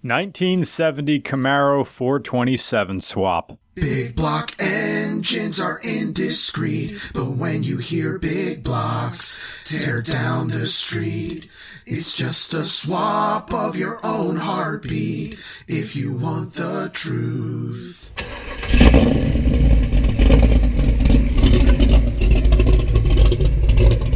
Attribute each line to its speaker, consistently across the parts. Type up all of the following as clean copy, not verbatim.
Speaker 1: 1970 Camaro 427 swap.
Speaker 2: Big block engines are indiscreet, but when you hear big blocks tear down the street, it's just a swap of your own heartbeat, if you want the truth.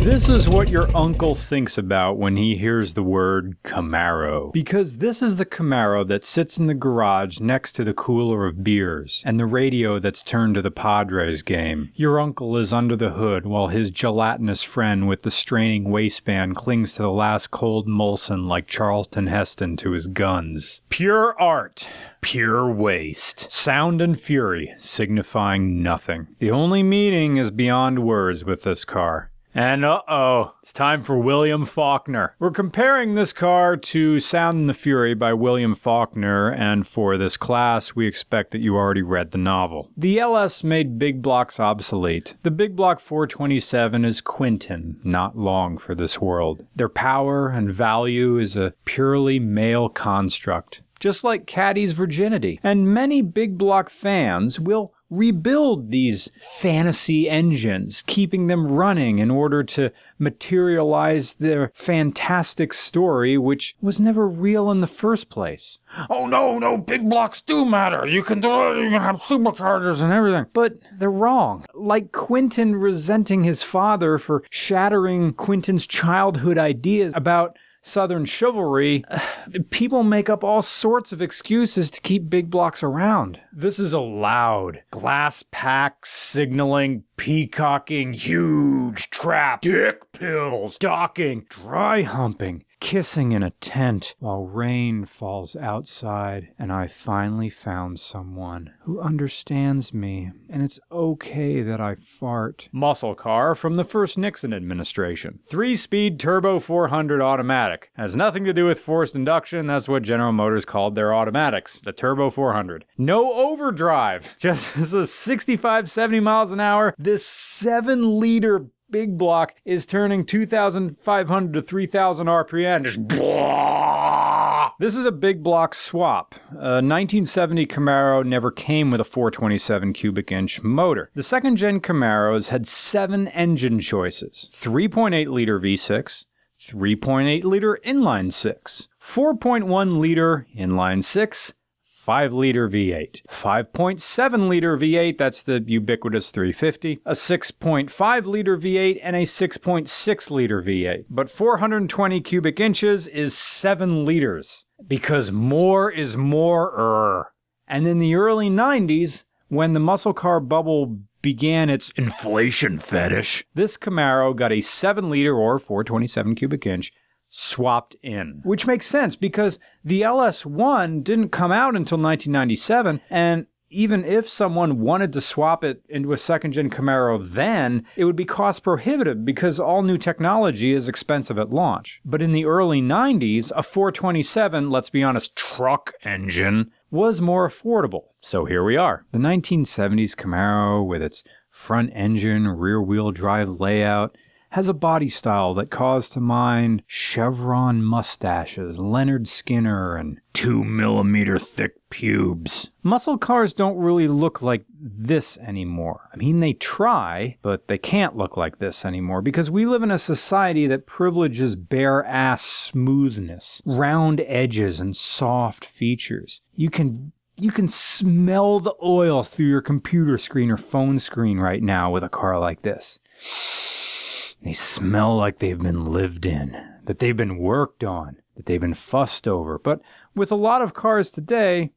Speaker 1: This is what your uncle thinks about when he hears the word Camaro. Because this is the Camaro that sits in the garage next to the cooler of beers, and the radio that's turned to the Padres game. Your uncle is under the hood while his gelatinous friend with the straining waistband clings to the last cold Molson like Charlton Heston to his guns. Pure art. Pure waste. Sound and fury, signifying nothing. The only meaning is beyond words with this car. And it's time for William Faulkner. We're comparing this car to Sound and the Fury by William Faulkner, and for this class, we expect that you already read the novel. The LS made big blocks obsolete. The big block 427 is Quinton, not long for this world. Their power and value is a purely male construct, just like Caddy's virginity. And many big block fans will rebuild these fantasy engines, keeping them running in order to materialize their fantastic story, which was never real in the first place. Oh no, big blocks do matter. You can have superchargers and everything. But they're wrong. Like Quentin resenting his father for shattering Quentin's childhood ideas about Southern chivalry, people make up all sorts of excuses to keep big blocks around. This is a loud, glass-packed, signaling, peacocking, huge trap, dick pills, docking, dry humping, kissing in a tent while rain falls outside, and I finally found someone who understands me, and it's okay that I fart. Muscle car from the first Nixon administration. 3-speed turbo 400 automatic. Has nothing to do with forced induction, that's what General Motors called their automatics, the turbo 400. No overdrive, just this is 65, 70 miles an hour. This 7-liter big block is turning 2,500 to 3,000 RPM. Just blah. This is a big block swap. A 1970 Camaro never came with a 427 cubic inch motor. The second gen Camaros had 7 engine choices. 3.8 liter V6, 3.8 liter inline 6, 4.1 liter inline 6, 5-liter V8, 5.7-liter V8, that's the ubiquitous 350, a 6.5-liter V8, and a 6.6-liter V8. But 420 cubic inches is 7 liters, because more is more. And in the early 90s, when the muscle car bubble began its inflation fetish, this Camaro got a 7-liter or 427 cubic inch swapped in. Which makes sense because the LS1 didn't come out until 1997, and even if someone wanted to swap it into a second-gen Camaro then, it would be cost prohibitive because all new technology is expensive at launch. But in the early 90s, a 427, let's be honest, truck engine was more affordable. So here we are. The 1970s Camaro with its front engine, rear-wheel drive layout has a body style that calls to mind chevron mustaches, Leonard Skinner, and 2mm thick pubes. Muscle cars don't really look like this anymore. I mean, they try, but they can't look like this anymore because we live in a society that privileges bare-ass smoothness, round edges, and soft features. You can smell the oil through your computer screen or phone screen right now with a car like this. They smell like they've been lived in, that they've been worked on, that they've been fussed over. But with a lot of cars today,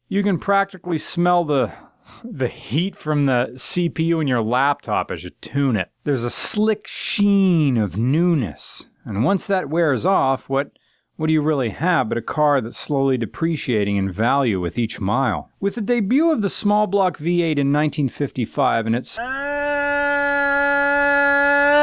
Speaker 1: you can practically smell the heat from the CPU in your laptop as you tune it. There's a slick sheen of newness. And once that wears off, what do you really have but a car that's slowly depreciating in value with each mile? With the debut of the small block V8 in 1955 and its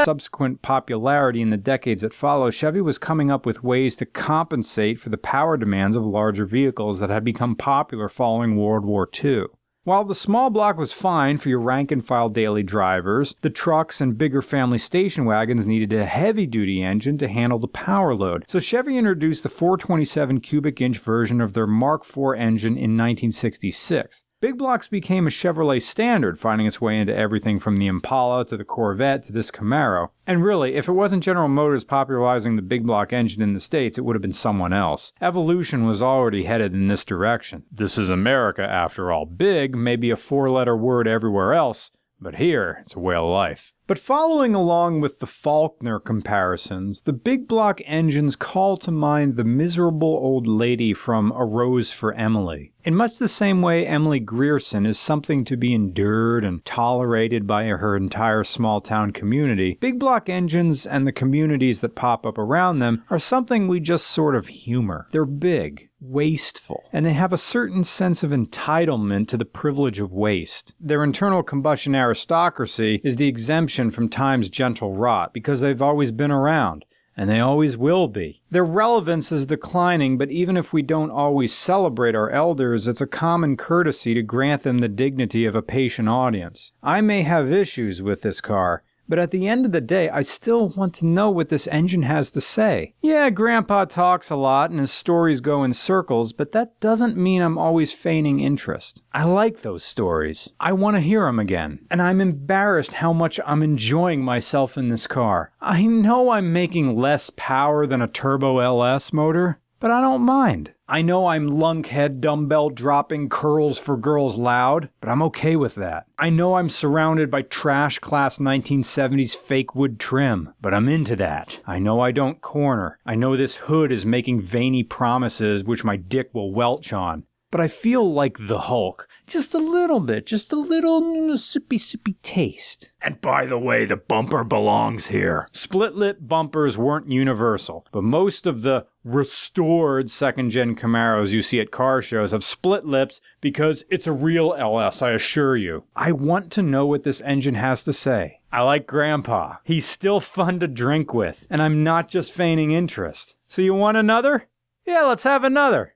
Speaker 1: subsequent popularity in the decades that follow, Chevy was coming up with ways to compensate for the power demands of larger vehicles that had become popular following World War II. While the small block was fine for your rank-and-file daily drivers, the trucks and bigger family station wagons needed a heavy-duty engine to handle the power load, so Chevy introduced the 427 cubic inch version of their Mark IV engine in 1966. Big blocks became a Chevrolet standard, finding its way into everything from the Impala to the Corvette to this Camaro. And really, if it wasn't General Motors popularizing the big block engine in the States, it would have been someone else. Evolution was already headed in this direction. This is America, after all. Big may be a four-letter word everywhere else, but here, it's a way of life. But following along with the Faulkner comparisons, the big block engines call to mind the miserable old lady from A Rose for Emily. In much the same way Emily Grierson is something to be endured and tolerated by her entire small-town community, big block engines and the communities that pop up around them are something we just sort of humor. They're big, wasteful, and they have a certain sense of entitlement to the privilege of waste. Their internal combustion aristocracy is the exemption from time's gentle rot because they've always been around. And they always will be. Their relevance is declining, but even if we don't always celebrate our elders, it's a common courtesy to grant them the dignity of a patient audience. I may have issues with this car, but at the end of the day, I still want to know what this engine has to say. Yeah, Grandpa talks a lot and his stories go in circles, but that doesn't mean I'm always feigning interest. I like those stories. I want to hear them again. And I'm embarrassed how much I'm enjoying myself in this car. I know I'm making less power than a turbo LS motor, but I don't mind. I know I'm lunkhead dumbbell dropping curls for girls loud, but I'm okay with that. I know I'm surrounded by trash class 1970s fake wood trim, but I'm into that. I know I don't corner. I know this hood is making veiny promises which my dick will welch on. But I feel like the Hulk. Just a little bit. Just a little sippy taste. And by the way, the bumper belongs here. Split-lip bumpers weren't universal, but most of the restored second-gen Camaros you see at car shows have split lips because it's a real LS, I assure you. I want to know what this engine has to say. I like Grandpa. He's still fun to drink with, and I'm not just feigning interest. So you want another? Yeah, let's have another.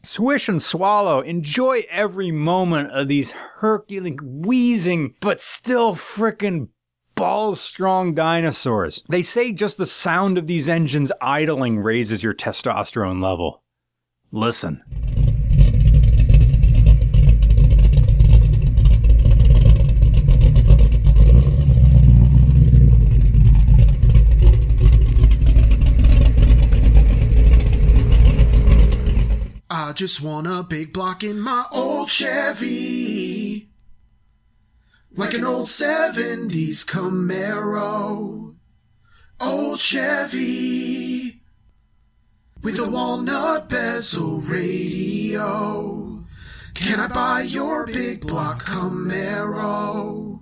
Speaker 1: Swish and swallow. Enjoy every moment of these Herculean, wheezing, but still frickin' balls-strong dinosaurs. They say just the sound of these engines idling raises your testosterone level. Listen.
Speaker 2: I just want a big block in my old Chevy, like an old 70s Camaro. Old Chevy with a walnut bezel radio. Can I buy your big block Camaro?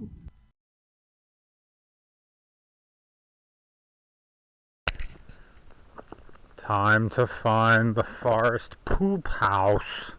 Speaker 1: Time to find the forest poop house.